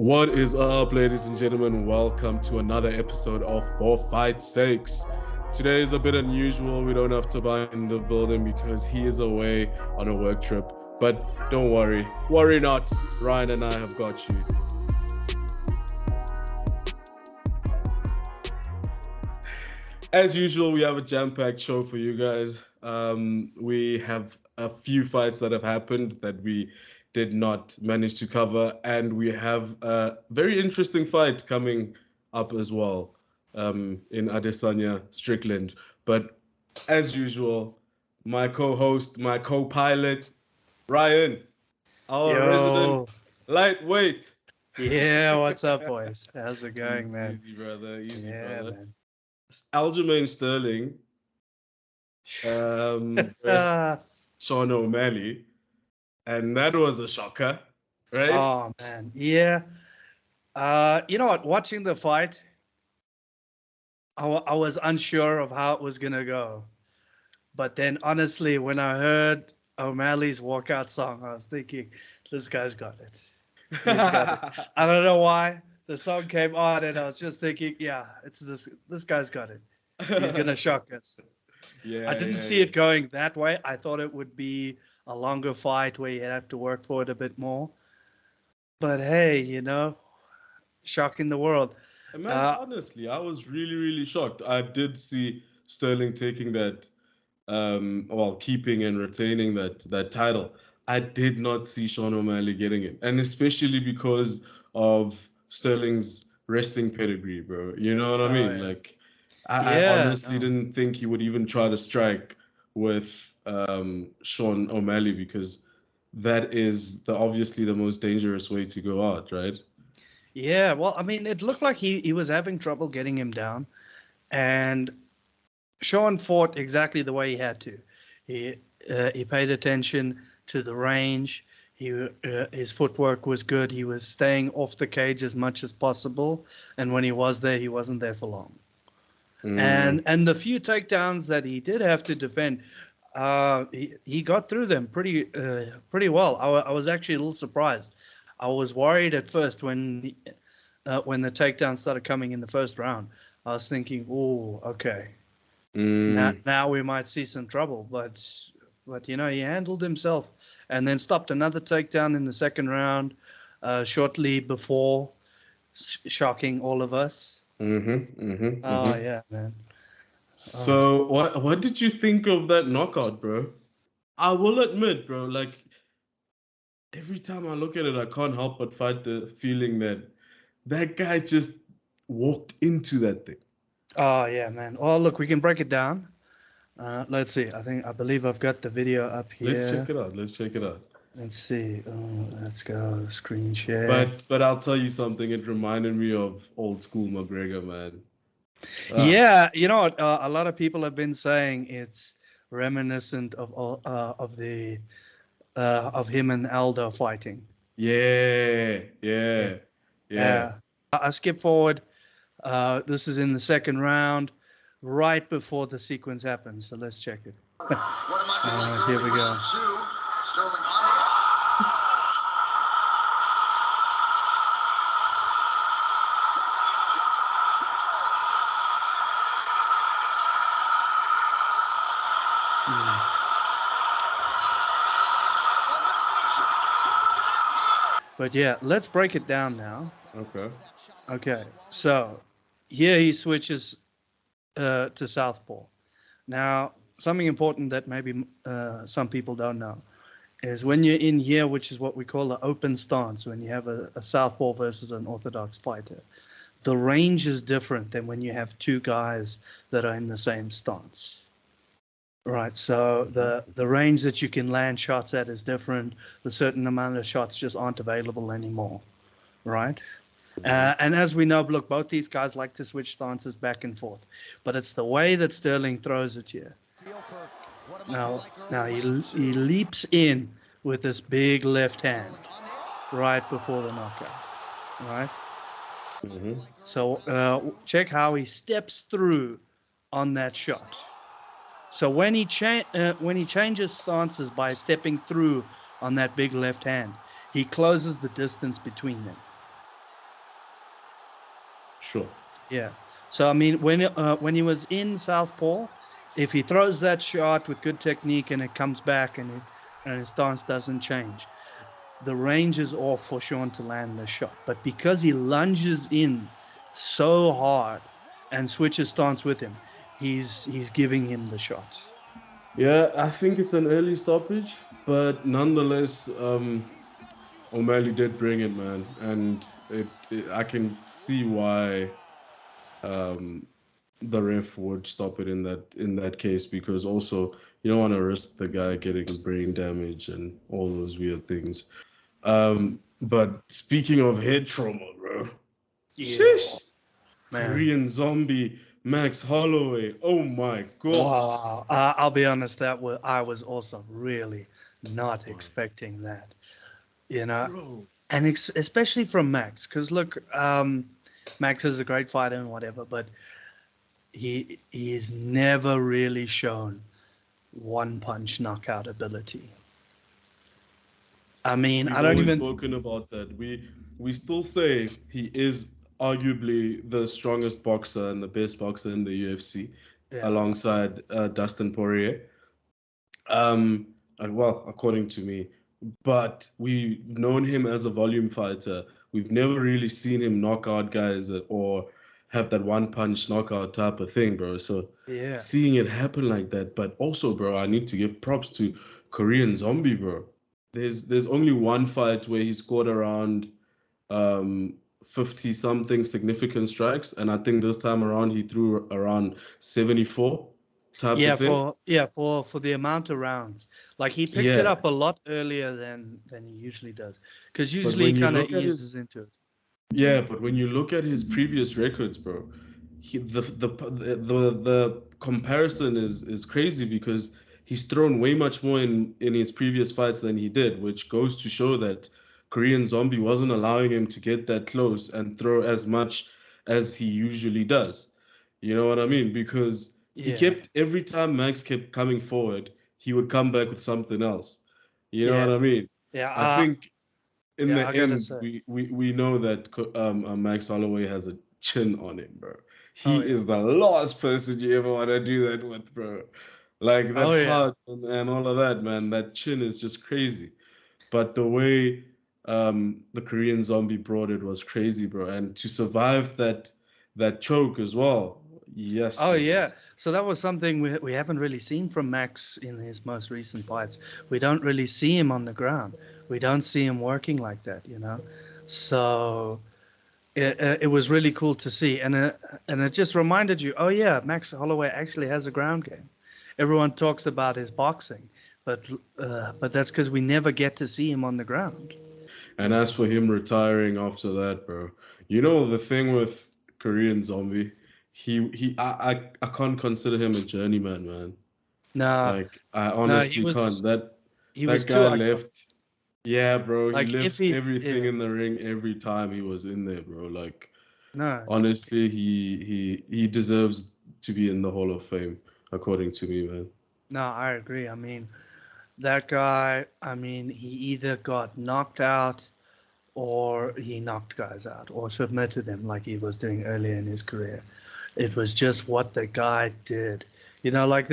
What is up, ladies and gentlemen? Welcome to another episode of For Fight's Sakes. Today is a bit unusual. We don't have Tobias in the building because he is away on a work trip. But don't worry. Worry not. Ryan and I have got you. As usual, we have a jam-packed show for you guys. We have a few fights that have happened that we did not manage to cover, and we have a very interesting fight coming up as well in Adesanya Strickland. But as usual, my co-host, my co-pilot, Ryan, our resident lightweight. Yeah, what's up, boys? How's it going, man? Easy, brother. Easy, yeah, brother. Man. Aljamain Sterling versus Sean O'Malley. And that was a shocker, right? Oh, man. Yeah. You know what? Watching the fight, I was unsure of how it was going to go. But then, honestly, when I heard O'Malley's walkout song, I was thinking, this guy's got it. He's got it. I don't know why. The song came on, and I was just thinking, yeah, it's this guy's got it. He's going to shock us. Yeah, I didn't see it going that way. I thought it would be a longer fight where you have to work for it a bit more. But hey, you know, shocking the world. Man, honestly, I was really, really shocked. I did see Sterling taking that, keeping and retaining that title. I did not see Sean O'Malley getting it, and especially because of Sterling's wrestling pedigree, bro. You know what I mean? Yeah. Like, I honestly didn't think he would even try to strike with Sean O'Malley, because that is obviously the most dangerous way to go out, right? Yeah, well, I mean, it looked like he was having trouble getting him down, and Sean fought exactly the way he had to. He paid attention to the range. His footwork was good. He was staying off the cage as much as possible, and when he was there, he wasn't there for long. And the few takedowns that he did have to defend, he got through them pretty well. I was actually a little surprised. I was worried at first when the takedowns started coming in the first round. I was thinking, oh, okay, now we might see some trouble. But you know, he handled himself, and then stopped another takedown in the second round, shortly before, shocking all of us. Yeah, man. So what did you think of that knockout, bro? I will admit, bro, like, every time I look at it, I can't help but fight the feeling that guy just walked into that thing. Oh yeah, man. Oh, look, we can break it down. Let's see. I believe I've got the video up here. Let's check it out. Let's see. Let's go screen share. But I'll tell you something. It reminded me of old school McGregor, man. Yeah, you know what? A lot of people have been saying it's reminiscent of him and Aldo fighting. Yeah. I skip forward. This is in the second round, right before the sequence happens. So let's check it. Here we go. But yeah, let's break it down now. Okay. So here he switches to southpaw. Now, something important that maybe some people don't know is when you're in here, which is what we call an open stance, when you have a southpaw versus an orthodox fighter, the range is different than when you have two guys that are in the same stance. Right, so the range that you can land shots at is different. A certain amount of shots just aren't available anymore, right? And as we know, look, both these guys like to switch stances back and forth, but it's the way that Sterling throws it here. Now he leaps in with this big left hand right before the knockout, right? So check how he steps through on that shot. So when he changes stances by stepping through on that big left hand, he closes the distance between them. Sure. Yeah. So I mean, when he was in southpaw, if he throws that shot with good technique and it comes back and his stance doesn't change, the range is off for Sean to land the shot. But because he lunges in so hard and switches stance with him, he's giving him the shot. Yeah, I think it's an early stoppage, but nonetheless, O'Malley did bring it, man, and I can see why the ref would stop it in that case, because also you don't want to risk the guy getting brain damage and all those weird things. But speaking of head trauma, bro, Yeah, sheesh, man. Korean Zombie Max Holloway, oh my god. Wow. I'll be honest, I was also really not expecting that, Bro. and especially from Max, because look, Max is a great fighter and whatever, but he's never really shown one punch knockout ability. I mean, We've I don't always even. spoken about that. We still say he is arguably the strongest boxer and the best boxer in the UFC, Yeah. alongside Dustin Poirier. Well, according to me, but we've known him as a volume fighter. We've never really seen him knock out guys or have that one punch knockout type of thing, bro. So Yeah. seeing it happen like that, but also, bro, I need to give props to Korean Zombie, bro. There's only one fight where he scored around 50 something significant strikes, and I think this time around he threw around 74 type Yeah, of thing. for the amount of rounds, like he picked it Yeah, up a lot earlier than he usually does, because but usually he when you kind of look at eases his into it. yeah, but when you look at his previous records, bro, the comparison is crazy, because he's thrown way much more in his previous fights than he did, which goes to show that Korean Zombie wasn't allowing him to get that close and throw as much as he usually does. You know what I mean? Because he Yeah, kept, every time Max kept coming forward, he would come back with something else. You know yeah, what I mean? yeah. I think in Yeah, the I gotta end, say. we know that Max Holloway has a chin on him, bro. Oh He yeah. is the last person you ever want to do that with, bro. Like that Oh yeah. heart and all of that, man. That chin is just crazy. But the way the Korean Zombie brought it was crazy, bro. And to survive that choke as well, yes, Oh indeed. yeah. So that was something we haven't really seen from Max in his most recent fights. We don't really see him on the ground. We don't see him working like that. So it was really cool to see, and it just reminded you, oh yeah, Max Holloway actually has a ground game. Everyone talks about his boxing, but that's because we never get to see him on the ground. And as for him retiring after that, bro, you know the thing with Korean Zombie, I can't consider him a journeyman, man. No, Like I no, honestly can't. he was That too guy iconic. left. Yeah, bro, he Like if left he, everything yeah, in the ring every time he was in there, bro. Like no, honestly, he deserves to be in the Hall of Fame, according to me, man. no, I agree. I mean, that guy, I mean, he either got knocked out or he knocked guys out or submitted them like he was doing earlier in his career. It was just what the guy did. Like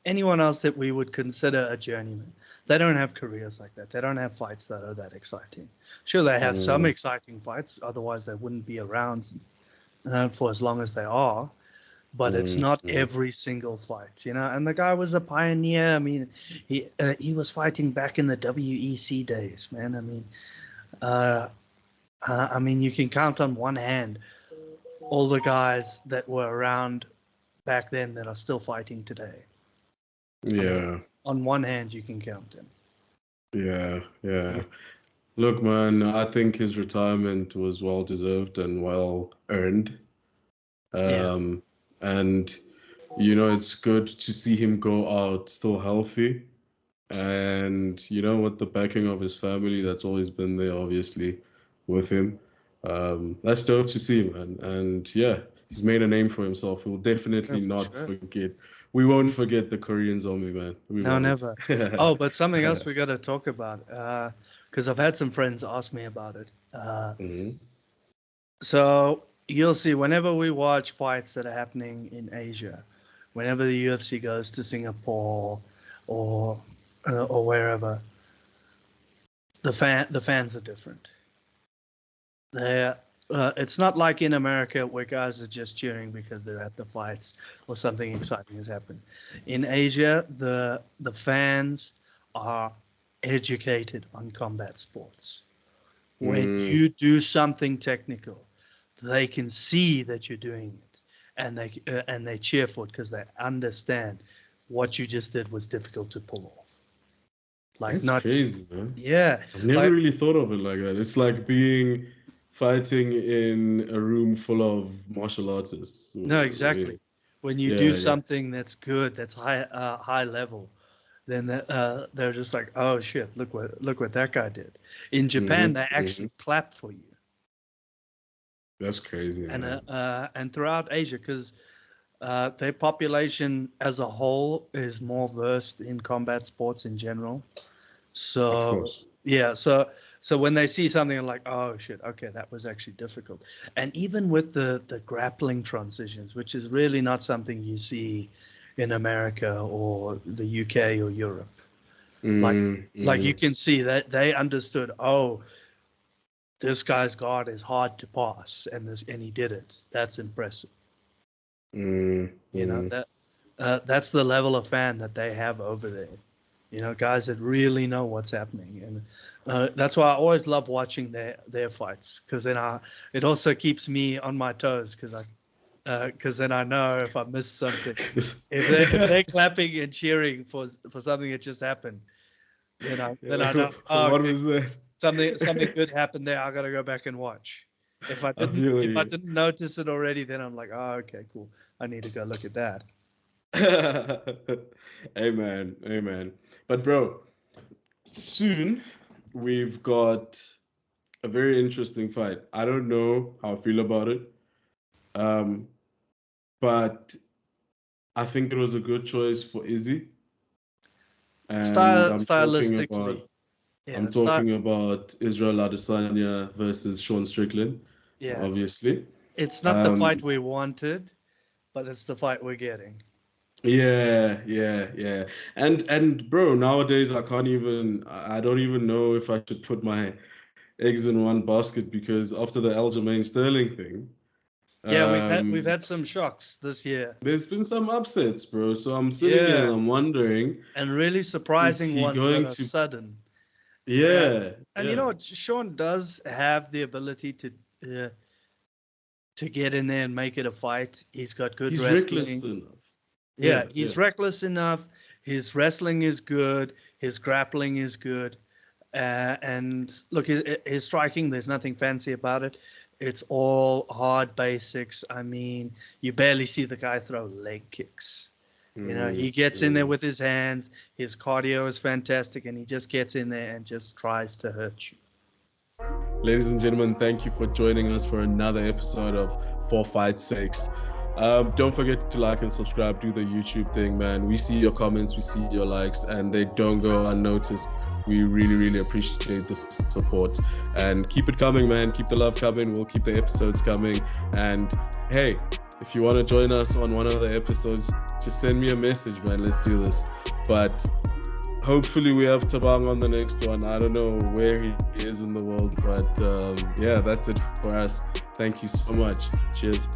anyone else that we would consider a journeyman, they don't have careers like that. They don't have fights that are that exciting. Sure, they have some Mm, exciting fights, otherwise they wouldn't be around for as long as they are. But it's mm, not mm. every single fight. And the guy was a pioneer. I mean, he was fighting back in the WEC days, man. Uh, I mean, you can count on one hand all the guys that were around back then that are still fighting today. I mean, Yeah, on one hand, you can count them. yeah, Yeah. yeah. Look, man, I think his retirement was well deserved and well earned. Yeah. Um, and it's good to see him go out still healthy. And with the backing of his family, that's always been there, obviously, with him. That's dope to see, man. And yeah, he's made a name for himself. We'll Yeah, definitely for not sure. forget. We won't forget the Korean Zombie, man. We No, won't. never. Oh, but something else we got to talk about, because I've had some friends ask me about it. Mhm. So you'll see whenever we watch fights that are happening in Asia, whenever the UFC goes to Singapore or wherever, the fans are different. It's not like in America where guys are just cheering because they're at the fights or something exciting has happened. In Asia, the fans are educated on combat sports. When you do something technical, they can see that you're doing it, and they cheer for it because they understand what you just did was difficult to pull off. Like, That's not crazy, man. Yeah, I've never really thought of it like that. It's like fighting in a room full of martial artists. no, exactly. When you Yeah, do yeah. something that's good, that's high level, then they're just like, oh shit, look what that guy did. In Japan, they actually clap for you. That's crazy, man. And throughout Asia, because their population as a whole is more versed in combat sports in general. So Of course. yeah, so when they see something like, oh shit, okay, that was actually difficult. And even with the grappling transitions, which is really not something you see in America or the UK or Europe. Like you can see that they understood, oh, this guy's guard is hard to pass, and he did it. That's impressive. You know, that's the level of fan that they have over there. You know, guys that really know what's happening, and that's why I always love watching their fights, because then it also keeps me on my toes, because then I know if I missed something. if they're clapping and cheering for something that just happened, then I know. Oh, what was that? Something good happened there. I gotta go back and watch. If I didn't notice it already, then I'm like, oh, okay, cool. I need to go look at that. Amen. But bro, soon we've got a very interesting fight. I don't know how I feel about it, but I think it was a good choice for Izzy. And Stylistically. I'm talking about Isreal Adesanya versus Sean Strickland. Yeah. Obviously. It's not the fight we wanted, but it's the fight we're getting. Yeah. And bro, nowadays I don't even know if I should put my eggs in one basket, because after the Aljamain Sterling thing. Yeah, we've had some shocks this year. There's been some upsets, bro. So I'm sitting here and I'm wondering. And really surprising ones that are sudden. Yeah. And you know what? Sean does have the ability to get in there and make it a fight. He's got good wrestling. Reckless enough. Yeah, he's reckless enough. His wrestling is good. His grappling is good. And look, his striking, there's nothing fancy about it. It's all hard basics. I mean, you barely see the guy throw leg kicks. You know, he gets in there with his hands. His cardio is fantastic, and he just gets in there and just tries to hurt you. Ladies and gentlemen, thank you for joining us for another episode of For Fight's Sakes. Don't forget to like and subscribe. Do the YouTube thing, man. We see your comments, we see your likes, and they don't go unnoticed. We really, really appreciate the support. And keep it coming, man. Keep the love coming. We'll keep the episodes coming. And hey, if you want to join us on one of the episodes, just send me a message, man. Let's do this. But hopefully we have Tabang on the next one. I don't know where he is in the world, but yeah, that's it for us. Thank you so much. Cheers.